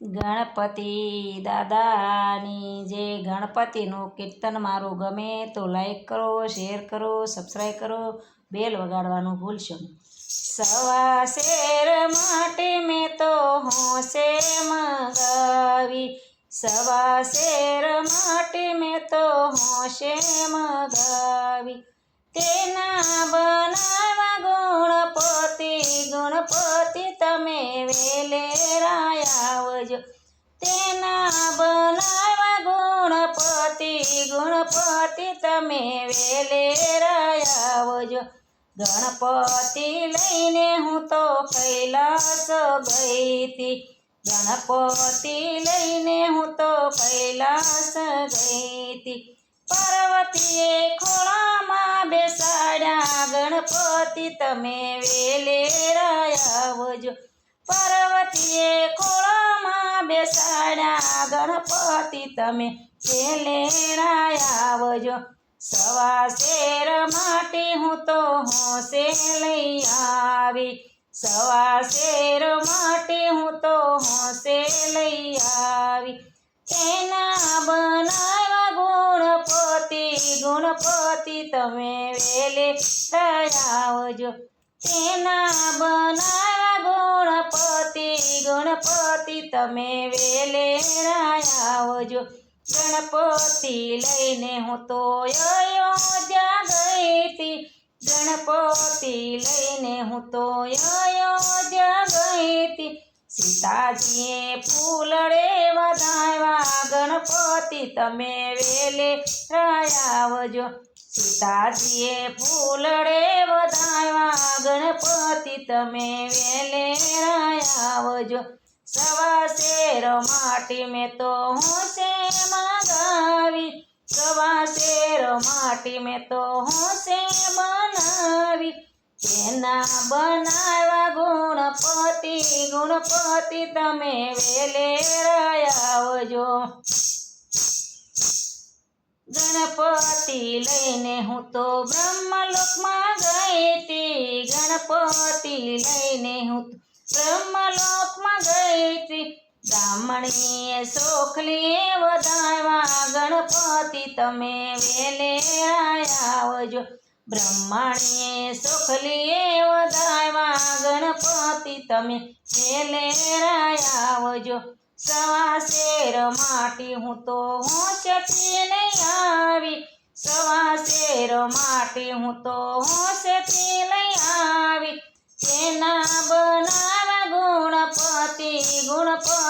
ગણપતિ દાદાની જે ગણપતિનું કીર્તન મારું ગમે તો લાઈક કરો, શેર કરો, સબસ્ક્રાઈબ કરો, બેલ વગાડવાનું ભૂલશો નહીં. સવા શેર માટે મેં તો હોંશે મગાવી, સવા શેર માટે મેં તો હોંશે મગાવી. તેના બનાવા ગુણપતિ, ગુણપતિ તમે વેલેરાય આવજો. તેના બનાવા ગુણપતિ, ગુણપતિ તમે વેલેરાય આવજો. ગણપતિ લઈને હું તો કૈલાસ ગઈતી, ગણપતિ લઈને હું તો કૈલાસ ગઈતી. પાર્વતીએ ખોળામાં બેસાડ્યા, ગણપતિ તમે વેલેરાય આવજો. પાર્વતીએ ખોળામાં બેસાડ્યા, ગણપતિ તમે વેલેરાય આવજો. સવા શેર માટે હું તો હોંશે લઈ આવી, સવા શેર માટે હું તો હોંશે લઈ આવી. તેના બનાવા ગુણપતિ, ગુણપતિ તમે વેલેરાય આવજો. તેના બનાવા ગુણપતિ, ગુણપતિ તમે વેલેરાય આવજો. ગણપતિ લઈને હું તો અયોધ્યા ગઈતી, ગણપતિ લઈને હું તો અયોધ્યા ગઈતી. સીતાજીએ ફૂલડે વધાવ્યા, ગણપતિ તમે વેલેરાય આવજો. સીતાજીએ ફૂલડે વધાવ્યા, ગણપતિ તમે વેલેરાય આવજો. સવા શેર માટે મેં તો હોંશે મગાવી, સવા શેર માટે મેં તો હોંશે બનાવી. તેના બનાવા ગુણપતિ, ગુણપતિ તમે વેલેરાય આવજો. ગણપતિ લઈને હું તો બ્રહ્મલોકમાં ગઈતી, ગણપતિ લઈને હું તો બ્રહ્મલોકમાં ગઈતી. બ્રાહ્મણીએ સોખલીએ વધાવ્યા, ગણપતિ તમે વેલેરાય આવજો. બ્રાહ્મણીએ સોખલીએ વધાવ્યા, ગણપતિ તમે વેલેરાય આવજો. સવા શેર માટે હું તો હોંશેથી લઈ આવી, સવા શેર માટે હું તો હોંશેથી લઈ આવી. તેના બનાવા ગુણપતિ, ગુણપતિ